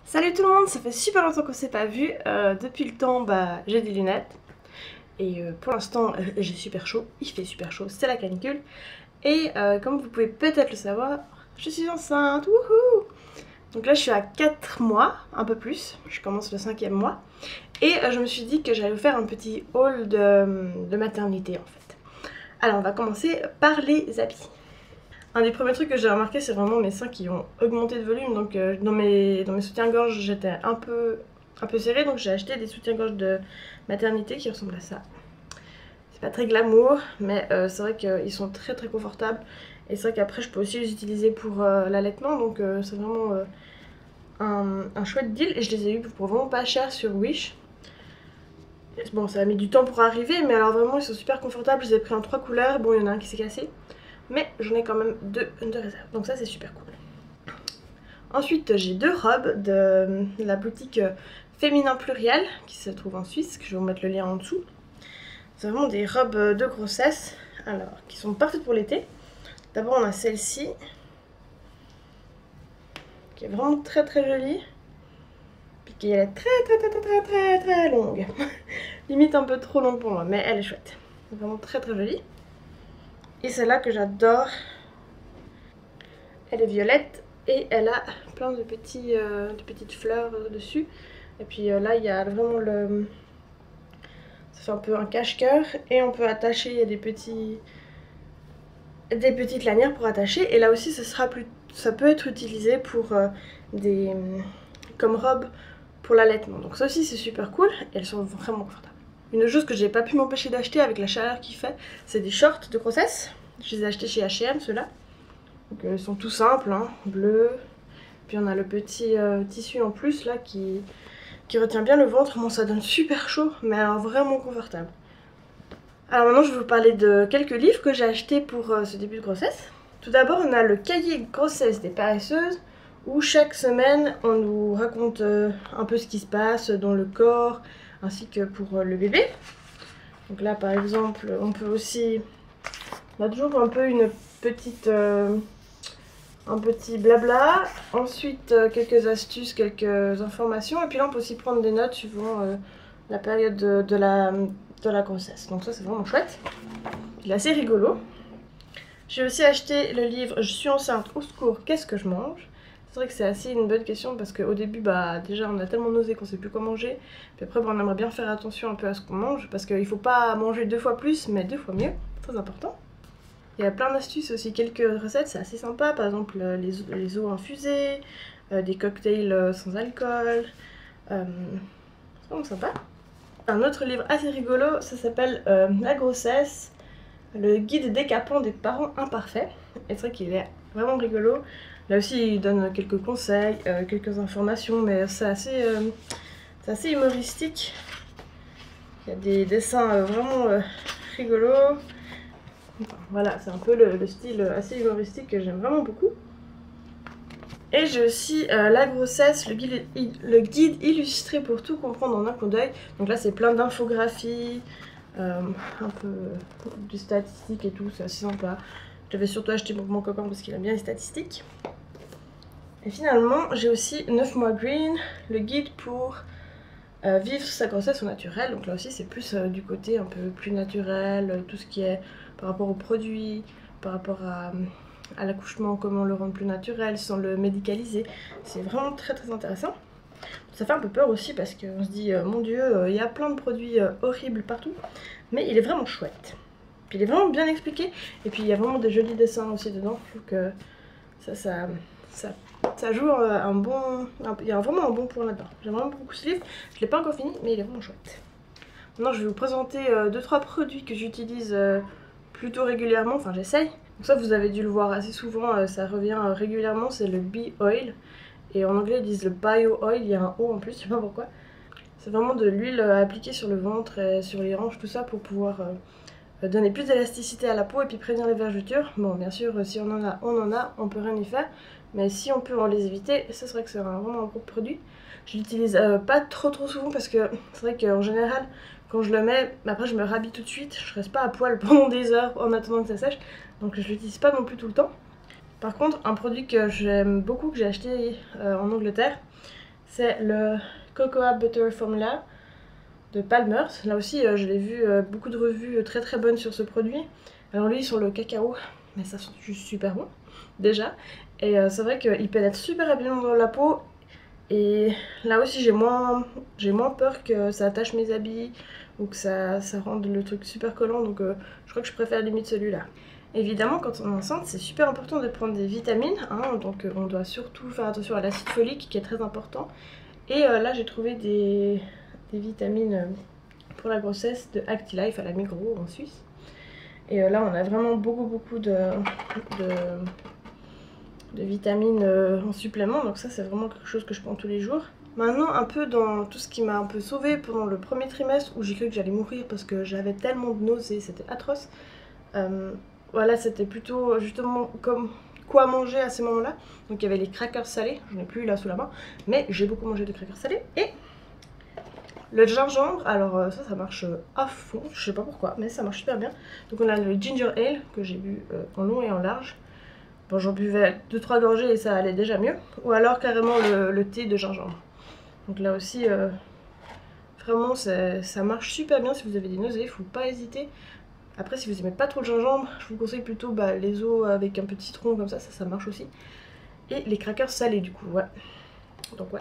Salut tout le monde, ça fait super longtemps qu'on s'est pas vu. Depuis le temps, j'ai des lunettes. Et pour l'instant, j'ai super chaud. Il fait super chaud, c'est la canicule. Et comme vous pouvez peut-être le savoir, je suis enceinte. Wouhou! Donc là, je suis à 4 mois, un peu plus. Je commence le 5e mois. Et je me suis dit que j'allais vous faire un petit haul de maternité en fait. Alors, on va commencer par les habits. Un des premiers trucs que j'ai remarqué, c'est vraiment mes seins qui ont augmenté de volume. Donc dans mes soutiens-gorge, j'étais un peu serrée. Donc j'ai acheté des soutiens-gorge de maternité qui ressemblent à ça. C'est pas très glamour, mais c'est vrai qu'ils sont très très confortables. Et c'est vrai qu'après, je peux aussi les utiliser pour l'allaitement. Donc c'est vraiment un chouette deal. Et je les ai eu pour vraiment pas cher sur Wish. Bon, ça a mis du temps pour arriver, mais alors vraiment, ils sont super confortables. Je les ai pris en 3 couleurs. Bon, il y en a un qui s'est cassé. Mais j'en ai quand même deux de réserve, donc ça c'est super cool. Ensuite j'ai deux robes de la boutique Féminin Pluriel qui se trouve en Suisse, que je vais vous mettre le lien en dessous. C'est vraiment des robes de grossesse, alors qui sont parfaites pour l'été. D'abord on a celle-ci, qui est vraiment très très jolie, puis qui est très longue. Limite un peu trop longue pour moi, mais elle est chouette. C'est vraiment très très jolie. Et celle-là que j'adore, elle est violette et elle a plein de petites fleurs dessus. Et puis là, il y a vraiment le... Ça fait un peu un cache-cœur et on peut attacher, il y a des petites lanières pour attacher. Et là aussi, ça peut être utilisé pour comme robe pour l'allaitement. Donc ça aussi, c'est super cool et elles sont vraiment confortables. Une chose que j'ai pas pu m'empêcher d'acheter avec la chaleur qu'il fait, c'est des shorts de grossesse. Je les ai achetés chez H&M, ceux-là. Donc ils sont tout simples, hein, bleus. Puis on a le petit tissu en plus là qui retient bien le ventre. Bon, ça donne super chaud, mais alors vraiment confortable. Alors maintenant je vais vous parler de quelques livres que j'ai achetés pour ce début de grossesse. Tout d'abord on a le cahier grossesse des paresseuses, où chaque semaine on nous raconte un peu ce qui se passe dans le corps, ainsi que pour le bébé. Donc là par exemple on peut aussi... On a toujours un peu une petite... un petit blabla, ensuite quelques astuces, quelques informations, et puis là on peut aussi prendre des notes suivant la période de la grossesse. Donc ça c'est vraiment chouette. Il est assez rigolo. J'ai aussi acheté le livre Je suis enceinte, au secours, qu'est-ce que je mange? C'est vrai que c'est assez une bonne question parce qu'au début déjà on a tellement nausé qu'on sait plus quoi manger. Puis après on aimerait bien faire attention un peu à ce qu'on mange parce qu'il faut pas manger 2 fois plus mais 2 fois mieux, très important. Il y a plein d'astuces aussi, quelques recettes, c'est assez sympa, par exemple les eaux infusées, des cocktails sans alcool, c'est vraiment sympa. Un autre livre assez rigolo, ça s'appelle La grossesse, le guide décapant des parents imparfaits. Et c'est vrai qu'il est vraiment rigolo. Là aussi il donne quelques conseils, quelques informations, mais c'est assez humoristique. Il y a des dessins vraiment rigolos. Enfin, voilà, c'est un peu le style assez humoristique que j'aime vraiment beaucoup. Et j'ai aussi La grossesse, le guide illustré pour tout comprendre en un coup d'œil. Donc là c'est plein d'infographies, un peu de statistiques et tout, c'est assez sympa. J'avais surtout acheté pour mon copain parce qu'il aime bien les statistiques. Et finalement j'ai aussi 9 mois green, le guide pour vivre sa grossesse au naturel. Donc là aussi c'est plus du côté un peu plus naturel, tout ce qui est par rapport aux produits, par rapport à l'accouchement, comment le rendre plus naturel sans le médicaliser. C'est vraiment très très intéressant. Ça fait un peu peur aussi parce qu'on se dit mon dieu, il y a plein de produits horribles partout, mais il est vraiment chouette. Puis il est vraiment bien expliqué et puis il y a vraiment des jolis dessins aussi dedans. Je trouve que ça joue il y a vraiment un bon point là-dedans. J'aime vraiment beaucoup ce livre. Je ne l'ai pas encore fini, mais il est vraiment chouette. Maintenant, je vais vous présenter 2-3 produits que j'utilise plutôt régulièrement. Enfin, j'essaye. Donc ça, vous avez dû le voir assez souvent. Ça revient régulièrement. C'est le Bee Oil. Et en anglais, ils disent le Bio Oil. Il y a un O en plus, je sais pas pourquoi. C'est vraiment de l'huile appliquée sur le ventre et sur les hanches, tout ça, pour pouvoir donner plus d'élasticité à la peau et puis prévenir les vergetures. Bon, bien sûr, si on en a, on peut rien y faire. Mais si on peut en les éviter, ça serait que c'est vraiment un gros produit. Je l'utilise pas trop souvent parce que c'est vrai qu'en général, quand je le mets, après je me rhabille tout de suite. Je reste pas à poil pendant des heures en attendant que ça sèche. Donc je l'utilise pas non plus tout le temps. Par contre, un produit que j'aime beaucoup, que j'ai acheté en Angleterre, C'est le Cocoa Butter Formula de Palmer's. Là aussi, je l'ai vu beaucoup de revues très très bonnes sur ce produit. Alors lui sur le cacao, mais ça sent juste super bon déjà. Et c'est vrai qu'il pénètre super rapidement dans la peau. Et là aussi j'ai moins peur que ça attache mes habits ou que ça rende le truc super collant. Donc je crois que je préfère limite celui-là. Évidemment, quand on est enceinte, c'est super important de prendre des vitamines, hein, donc on doit surtout faire attention à l'acide folique qui est très important. Et là j'ai trouvé des vitamines pour la grossesse de Actilife à la Migros en Suisse. Et là on a vraiment beaucoup de vitamines en supplément, donc ça c'est vraiment quelque chose que je prends tous les jours. Maintenant un peu dans tout ce qui m'a un peu sauvée pendant le premier trimestre où j'ai cru que j'allais mourir parce que j'avais tellement de nausées, c'était atroce. Voilà, c'était plutôt justement comme quoi manger à ces moments-là. Donc il y avait les crackers salés, je n'ai plus là sous la main, mais j'ai beaucoup mangé de crackers salés. Et le gingembre, alors ça marche à fond, je sais pas pourquoi, mais ça marche super bien. Donc on a le ginger ale que j'ai bu en long et en large. Bon, j'en buvais 2-3 gorgées et ça allait déjà mieux. Ou alors carrément le thé de gingembre. Donc là aussi, vraiment ça marche super bien si vous avez des nausées, il ne faut pas hésiter. Après, si vous aimez pas trop le gingembre, je vous conseille plutôt les os avec un peu de citron, comme ça marche aussi. Et les crackers salés du coup, ouais. Donc ouais.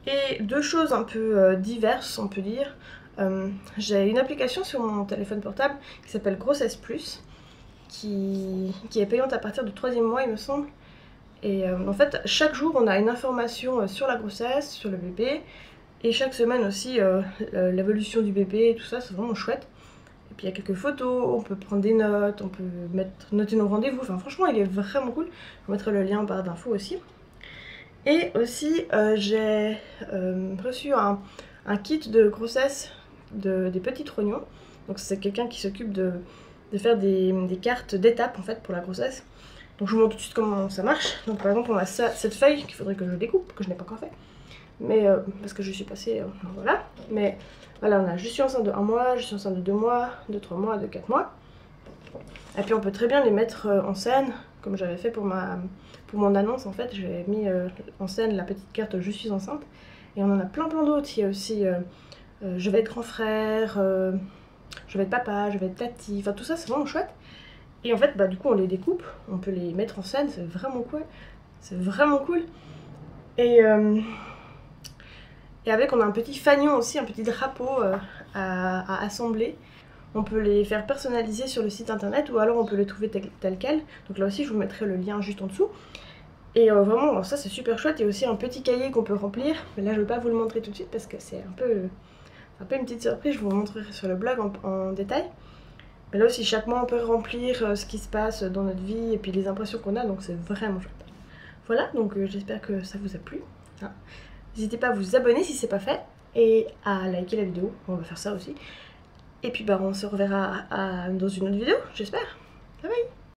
Et deux choses un peu diverses, on peut dire. J'ai une application sur mon téléphone portable qui s'appelle Grossesse Plus, qui est payante à partir du 3e mois il me semble. Et en fait, chaque jour on a une information sur la grossesse, sur le bébé, et chaque semaine aussi l'évolution du bébé et tout ça, c'est vraiment chouette. Et puis il y a quelques photos, on peut prendre des notes, on peut noter nos rendez-vous. Enfin franchement il est vraiment cool. Je vous mettrai le lien en barre d'infos aussi. Et aussi j'ai reçu un kit de grossesse des petits rognons. Donc c'est quelqu'un qui s'occupe de faire des cartes d'étapes en fait pour la grossesse. Donc je vous montre tout de suite comment ça marche. Donc par exemple on a cette feuille qu'il faudrait que je découpe, que je n'ai pas encore fait. Mais parce que je suis passée, voilà. Mais voilà, je suis enceinte de 1 mois, je suis enceinte de 2 mois, de 3 mois, de 4 mois. Et puis on peut très bien les mettre en scène, comme j'avais fait pour mon annonce en fait. J'ai mis en scène la petite carte je suis enceinte. Et on en a plein d'autres. Il y a aussi je vais être grand frère, je vais être papa, je vais être tati. Enfin tout ça c'est vraiment chouette. Et en fait du coup on les découpe, on peut les mettre en scène, c'est vraiment cool. C'est vraiment cool. Et avec on a un petit fanion aussi, un petit drapeau à assembler. On peut les faire personnaliser sur le site internet ou alors on peut les trouver tel quel. Donc là aussi je vous mettrai le lien juste en dessous. Et vraiment alors ça c'est super chouette. Il y a aussi un petit cahier qu'on peut remplir. Mais là je ne vais pas vous le montrer tout de suite parce que c'est un peu une petite surprise. Je vous montrerai sur le blog en détail. Mais là aussi chaque mois on peut remplir ce qui se passe dans notre vie et puis les impressions qu'on a. Donc c'est vraiment chouette. Voilà, donc j'espère que ça vous a plu. N'hésitez pas à vous abonner si c'est pas fait et à liker la vidéo, on va faire ça aussi. Et puis on se reverra dans une autre vidéo, j'espère. Bye bye.